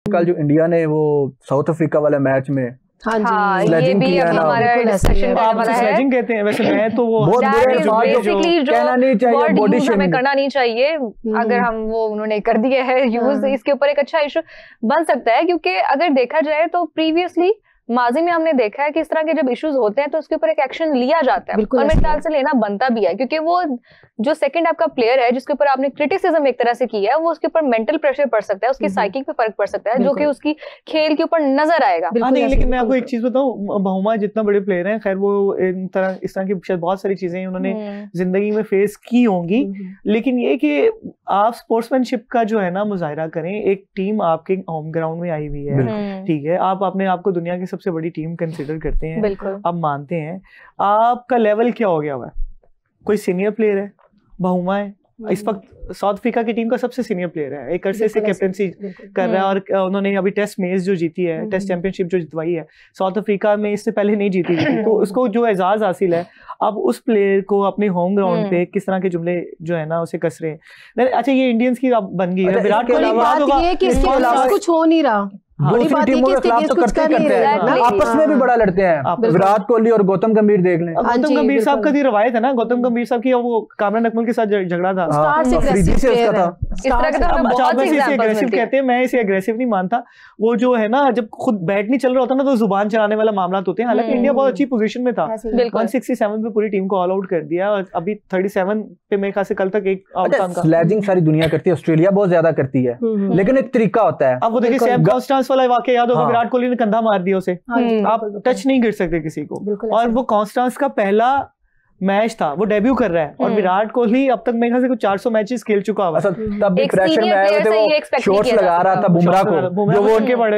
कल जो इंडिया ने वो साउथ अफ्रीका वाले मैच में हाँ, ये भी हमारा डिस्कशन वाला है। स्लेजिंग कहते हैं वैसे मैं तो वो बहुत बेसिकली जो कहना नहीं चाहिए, वर्ड बॉडी यूज हमें शेमिंग करना नहीं चाहिए। अगर हम वो उन्होंने कर दिया है यूज, इसके ऊपर एक अच्छा इशू बन सकता है, क्योंकि अगर देखा जाए तो प्रीवियसली माजी में हमने देखा है कि इस तरह के जब इश्यूज होते हैं तो उसके ऊपर एक एक्शन लिया जाता है, और मेरे ख्याल से लेना बनता भी है, क्योंकि वो जो सेकंड आपका प्लेयर है जिसके ऊपर आपने क्रिटिसिज्म एक तरह से किया है, वो उसके ऊपर मेंटल प्रेशर पड़ सकता है, उसकी साइकिक पे फर्क पड़ सकता है, जो कि उसकी खेल के ऊपर नजर आएगा। नहीं, लेकिन मैं आपको एक चीज बताऊं, बहुमा जितना बड़े प्लेयर हैं, खैर वो इस तरह की शायद बहुत सारी चीजें उन्होंने जिंदगी में फेस की होंगी, लेकिन ये कि आप स्पोर्ट्समैनशिप का जो है ना मुजाहिरा करें। एक टीम आपके होम ग्राउंड में आई हुई है, ठीक है, आप अपने आप को दुनिया की सबसे बड़ी टीम कंसिडर करते हैं, आप मानते हैं, आपका लेवल क्या हो गया हुआ है? कोई सीनियर प्लेयर है, बहुमा है, इस वक्त साउथ अफ्रीका की टीम का सबसे सीनियर प्लेयर है, एक अरसे से कैप्टनसी कर रहा है, और उन्होंने अभी टेस्ट मैच जो जीती है, टेस्ट चैंपियनशिप जो जितवाई है, साउथ अफ्रीका में इससे पहले नहीं जीती थी, तो उसको जो एजाज हासिल है, अब उस प्लेयर को अपने होम ग्राउंड पे किस तरह के जुमले जो है ना उसे कस रहे हैं। अच्छा, ये इंडियंस की बन गई है, विराट कोहली कुछ हो नहीं रहा, दूसरी टीमों के खिलाफ तो करते हैं, आपस में भी बड़ा लड़ते हैं। विराट कोहली और गौतम गंभीर देख लें, गौतम गंभीर साहब का रवायत है ना, गौतम गंभीर साहब की वो कामरान अकमल के साथ झगड़ा था, एग्रेसिव कहते हैं, मैं इसे एग्रेसिव नहीं मानता। वो जो है ना, जब खुद बैट नहीं चल रहा होता ना तो जुबान चलाने वाला मामला होते हैं। हालांकि इंडिया बहुत अच्छी पोजीशन में था, 167 पे पूरी टीम को ऑल आउट कर दिया, और अभी 37 पे मेरे ख्याल से कल तक एक आउट था। स्लेजिंग सारी दुनिया करती है, ऑस्ट्रेलिया बहुत ज्यादा करती है, लेकिन एक तरीका होता है। अब वो देखिए सैम कॉन्स्टेंस वाला वाकया याद होगा, विराट कोहली ने कंधा मार दिया उसे, आप टच नहीं कर सकते किसी को, और वो कॉन्स्टेंस का पहला मैच था, वो डेब्यू कर रहा है, और विराट कोहली अब तक मेरे ख्याल से कुछ 400 मैचेस खेल चुका हुआ है। तब भी प्रेशर में आए थे, वो शॉट्स लगा रहा था बुमराह को, जो वो छक्के पड़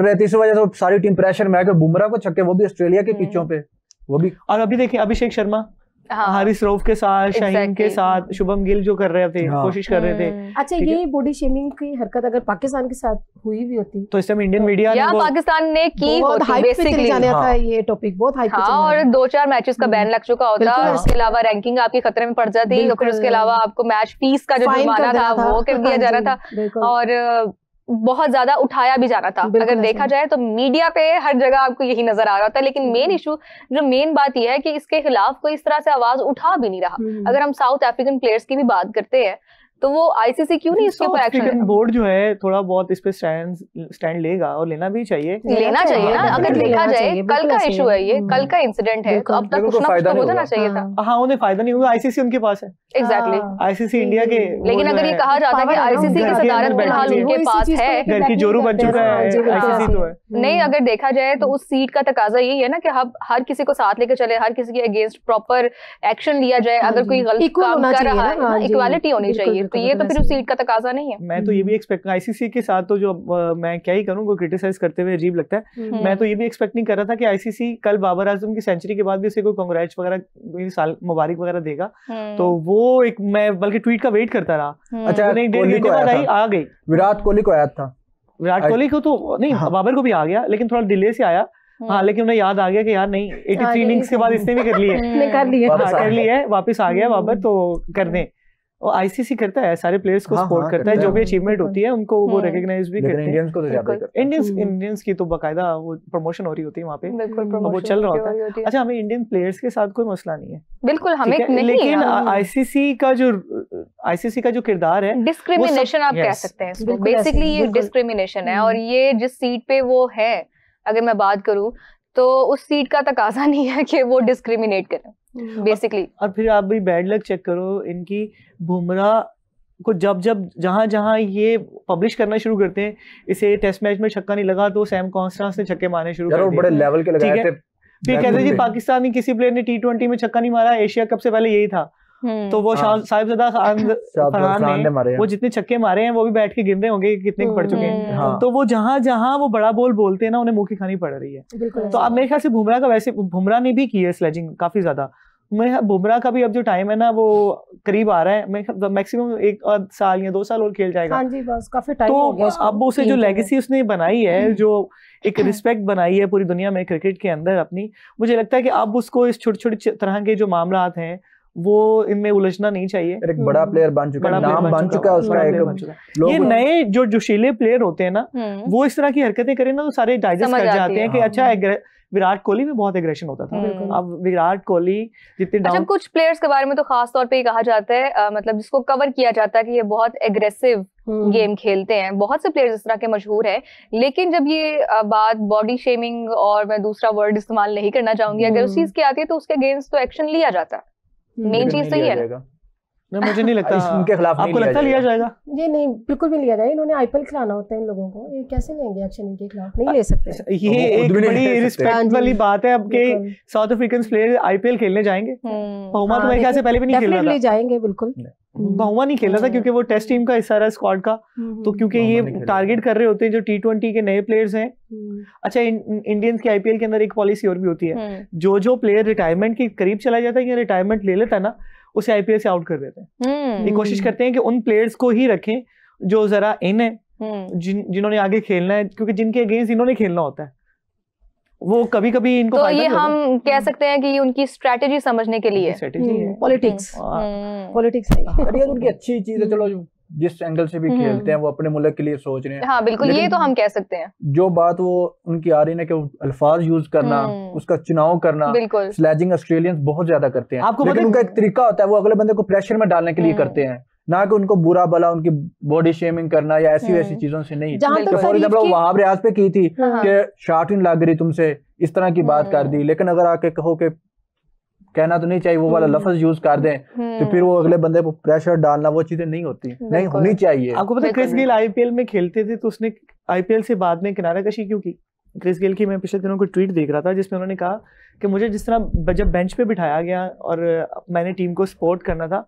रहे थे, इस वजह से सारी टीम प्रेशर में आके बुमराह को छक्के, वो भी ऑस्ट्रेलिया के पिचों पे, वो भी। और अभी देखिए अभिषेक शर्मा हारिस रऊफ के साथ, शाहीन के साथ, शुभम गिल जो कर रहे थे, कोशिश कर रहे थे। अच्छा, ये बॉडी शेमिंग की हरकत अगर पाकिस्तान के साथ हुई भी होती तो इस टाइम इंडियन मीडिया ने पाकिस्तान ने की होती, बेसिकली जाने था ये टॉपिक बहुत हाइप पे, और 2-4 मैचेस का बैन लग चुका होता, उसके अलावा रैंकिंग आपकी खतरे में पड़ जाती, और फिर उसके अलावा आपको मैच फीस का जो जुर्माना था वो कर दिया जा रहा था, और बहुत ज्यादा उठाया भी जाना था। अगर देखा जाए तो मीडिया पे हर जगह आपको यही नजर आ रहा था, लेकिन मेन इशू जो मेन बात यह है कि इसके खिलाफ कोई इस तरह से आवाज उठा भी नहीं रहा। अगर हम साउथ अफ्रीकन प्लेयर्स की भी बात करते हैं तो वो आईसीसी क्यों नहीं इसके ऊपर एक्शन लेगा? बोर्ड जो है थोड़ा बहुत इस पे स्टैंड लेगा, और लेना भी चाहिए, लेना चाहिए ना। अगर देखा जाए कल का इशू है, ये कल का इंसिडेंट है, तो अब तक कुछ ना कुछ तो हो जाना चाहिए था। हाँ, उन्हें फायदा नहीं होगा, आईसीसी उनके पास है। एग्जैक्टली, आईसीसी इंडिया के। लेकिन अगर ये कहा जाता है कि आईसीसी की सदारत फिलहाल उनके पास है, घर की जोरू बन चुका है आईसीसी तो है नहीं, अगर देखा जाए तो उस सीट का तकाजा यही है ना कि हर किसी को साथ लेकर चले, हर किसी के अगेंस्ट प्रॉपर एक्शन लिया जाए। अगर कोई गलत काम कर रहा है, इक्वालिटी होनी चाहिए, तो ये तो फिर उस सीट का तकाजा नहीं है। मैं तो ये भी एक्सपेक्ट, आईसीसी के साथ तो जो मैं क्या ही करूं, कोई क्रिटिसाइज करते हुए अजीब लगता है। मैं तो ये भी एक्सपेक्ट नहीं कर रहा था कि आईसीसी कल बाबर आजम की सेंचुरी के बाद भी उसे कोई कांग्रेच वगैरह, साल मुबारक वगैरह देगा, तो वो एक मैं बल्कि ट्वीट का वेट करता रहा। अच्छा, आ गई, विराट कोहली को आया था, विराट कोहली को तो नहीं, बाबर को भी आ गया, लेकिन थोड़ा डिले से आया। हाँ, लेकिन उन्हें याद आ गया कि यार नहीं, 83 इनिंग्स के बाद इसने भी कर ली है, वापस आ गया बाबर, तो कर दें। और आईसीसी करता है, सारे प्लेयर्स को सपोर्ट करता है, जो भी अचीवमेंट होती है उनको वो रिकॉग्नाइज भी करते हैं। इंडियंस को तो ज्यादा करते हैं, इंडियंस की तो बकायदा वो प्रमोशन हो रही होती है वहाँ पे, वो चल रहा होता है। अच्छा, हमें इंडियन प्लेयर्स के साथ कोई मसला नहीं है, बिल्कुल हमें नहीं, लेकिन आईसीसी का जो किरदार है, डिस्क्रिमिनेशन आप कह सकते हैं, बेसिकली ये डिस्क्रिमिनेशन है। और ये जिस सीट पे वो है, अगर मैं बात करूँ तो उस सीट का तकाजा नहीं है कि वो डिस्क्रिमिनेट करें बेसिकली। और फिर आप भी बैड लक चेक करो इनकी, बुमराह को जब जहां ये पब्लिश करना शुरू करते हैं, इसे टेस्ट मैच में छक्का नहीं लगा तो सैम कॉन्स्टेंस ने छक्के मारने शुरू कर दिए, बड़े लेवल के लगाए थे। फिर कहते जी पाकिस्तानी किसी प्लेयर ने T20 में छक्का नहीं मारा, एशिया कप से पहले यही था। तो वो साहिबजादा फरहान ने वो जितने छक्के मारे हैं वो भी बैठ के गिन रहे होंगे कितने पड़ चुके हैं। तो वो जहां वो बड़ा बोल बोलते हैं ना, उन्हें मुंह की खानी पड़ रही है। तो अब मेरे ख्याल से बुमराह का, वैसे बुमराह ने भी की है स्लेजिंग काफी ज्यादा। मैं बुमराह का भी अब जो टाइम है ना वो करीब आ रहा है, मैं मैक्सिमम 1 साल या 2 साल और खेल जाएगा। हाँ जी, बस काफी टाइम तो हो गया। अब उसे जो लेगेसी उसने बनाई है, जो एक रिस्पेक्ट बनाई है पूरी दुनिया में क्रिकेट के अंदर अपनी, मुझे लगता है कि अब उसको इस छोटे छोटे तरह के जो मामलात हैं वो इनमें उलझना नहीं चाहिए। एक बड़ा प्लेयर बन चुका है, नाम बन चुका है उसका एक। ये नए जो जोशीले प्लेयर होते हैं ना, वो इस तरह की हरकतें करें ना तो सारे डाइजेस्ट कर जाते हैं कि अच्छा विराट कोहली में बहुत एग्रेशन होता था। अब विराट कोहली जितने अच्छा, कुछ प्लेयर्स के बारे में तो खास तौर पे ही कहा जाता है, मतलब जिसको कवर किया जाता है कि ये बहुत एग्रेसिव गेम खेलते हैं। बहुत से प्लेयर्स इस तरह के मशहूर हैं, लेकिन जब ये बात बॉडी शेमिंग और मैं दूसरा वर्ड इस्तेमाल नहीं करना चाहूंगी, अगर उस चीज की आती है तो उसके अगेंस्ट तो एक्शन लिया जाता है। मेन चीज तो ये है। मुझे नहीं लगता उनके खिलाफ आपको लगता लिया जाएगा? ये नहीं, बिल्कुल भी लिया जाएगा। इन्होंने आईपीएल खिलाना होता है इन लोगों को, ये कैसे लेंगे एक्शन इनके खिलाफ? नहीं ले सकते। ये एक बड़ी रिस्पेक्ट वाली बात है। अब के साउथ अफ्रीकन प्लेयर आईपीएल खेलने जाएंगे। बहुमा तो मेरे ख्याल से पहले भी नहीं खेल रहा था। जाएंगे बिल्कुल। बहुमा नहीं खेल रहा था क्योंकि वो टेस्ट टीम का हिस्सा रहा स्क्वाड का, तो क्योंकि ये टारगेट कर रहे होते हैं जो T20 के नए प्लेयर्स हैं। अच्छा, इंडियंस की आईपीएल के अंदर एक पॉलिसी और भी होती है, जो प्लेयर रिटायरमेंट के करीब चला जाता है या रिटायरमेंट ले लेता है ना, उसे आईपीएल से आउट कर देते हैं। ये कोशिश करते हैं कि उन प्लेयर्स को ही रखें जो जरा इन है, जिन्होंने आगे खेलना है, क्योंकि जिनके अगेंस्ट इन्होंने खेलना होता है वो कभी कभी इनको तो ये हम कह सकते हैं कि उनकी स्ट्रेटेजी समझने के लिए पॉलिटिक्स है। उनकी अच्छी चीज है, चलो जिस एंगल से भी खेलते हैं वो अपने मुल्क के लिए सोच रहे हैं। हाँ बिल्कुल, ये तो हम कह सकते हैं। जो बात वो उनकी आ रही है कि अल्फाज यूज करना, उसका चुनाव करना, स्लैजिंग ऑस्ट्रेलियंस बहुत ज्यादा करते हैं। आपको लेकिन उनका एक तरीका होता है, वो अगले बंदे को प्रेशर में डालने के लिए करते हैं, ना कि उनको बुरा भला उनकी बॉडी शेमिंग करना या ऐसी वैसी चीजों से नहीं। फॉर एग्जाम्पल वहाब रियाज पे की थी कि शॉट इन लग रही तुमसे, इस तरह की बात कर दी। लेकिन अगर आके कहो कि कहना तो नहीं चाहिए, वो वाला लफ्ज यूज कर दें, तो फिर वो अगले बंदे को प्रेशर डालना, वो चीजें नहीं होती, नहीं होनी चाहिए। आपको पता है क्रिस गेल आईपीएल में खेलते थे तो उसने आईपीएल से बाद में किनारा कशी क्यों की? क्रिस गेल की मैं पिछले दिनों को ट्वीट देख रहा था जिसमें उन्होंने कहा कि मुझे जिस तरह जब बेंच पे बिठाया गया और मैंने टीम को सपोर्ट करना था,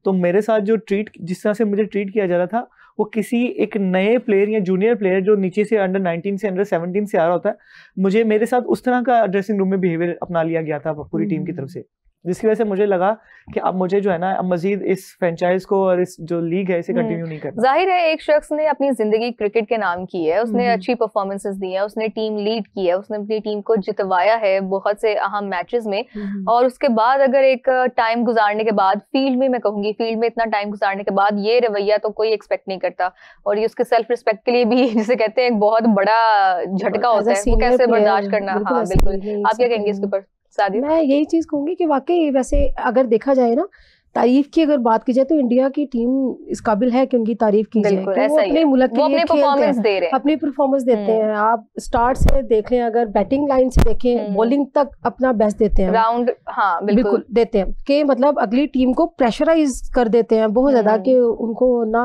तो मेरे साथ जो जिस तरह से मुझे ट्रीट किया जा रहा था, वो किसी एक नए प्लेयर या जूनियर प्लेयर जो नीचे से अंडर 19 से अंडर 17 से आ रहा होता है, मेरे साथ उस तरह का ड्रेसिंग रूम में बिहेवियर अपना लिया गया था पूरी टीम की तरफ से, जिसकी वजह से मुझे लगा कि अब मुझे जो है ना, अब मजीद इस फ्रेंचाइज को और इस जो लीग है इसे कंटिन्यू नहीं करना। जाहिर है एक शख्स ने अपनी जिंदगी क्रिकेट के नाम की है, उसने अच्छी परफॉर्मेंसेस दी है, उसने टीम लीड की है, उसने अपनी टीम को जितवाया है बहुत से अहम मैचेस में, और उसके बाद अगर एक टाइम गुजारने के बाद फील्ड में, मैं कहूंगी फील्ड में इतना टाइम गुजारने के बाद ये रवैया तो कोई एक्सपेक्ट नहीं करता, और ये उसके सेल्फ रिस्पेक्ट के लिए भी जिसे कहते हैं एक बहुत बड़ा झटका होता है, वो कैसे बर्दाश्त करना। हाँ बिल्कुल, आप क्या कहेंगे इसके ऊपर? मैं यही चीज कहूंगी कि वाकई वैसे अगर देखा जाए ना, तारीफ की अगर बात की जाए तो इंडिया की टीम इस काबिल है कि उनकी तारीफ की जाए। वो अपने मुल्क के लिए परफॉर्मेंस दे रहे हैं, अपनी परफॉर्मेंस देते हैं। आप स्टार्ट से देख लें, अगर बैटिंग लाइन से देखें, बॉलिंग तक अपना बेस्ट देते हैं, राउंड हाँ बिल्कुल देते हैं कि मतलब अगली टीम को प्रेशराइज कर देते हैं बहुत ज्यादा, कि उनको ना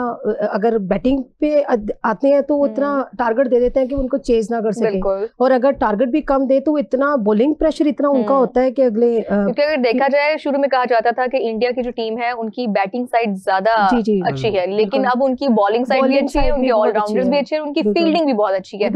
अगर बैटिंग पे आते हैं तो इतना टारगेट दे देते हैं कि उनको चेज ना कर सके, और अगर टारगेट भी कम दे तो इतना बॉलिंग प्रेशर इतना उनका होता है कि अगले, क्योंकि अगर देखा जाए शुरू में कहा जाता था कि इंडिया की जो टीम है उनकी बैटिंग साइड ज्यादा अच्छी है, लेकिन अब उनकी बॉलिंग साइड भी अच्छी है, उनकी ऑलराउंडर्स भी अच्छे हैं, उनकी फील्डिंग भी बहुत अच्छी है।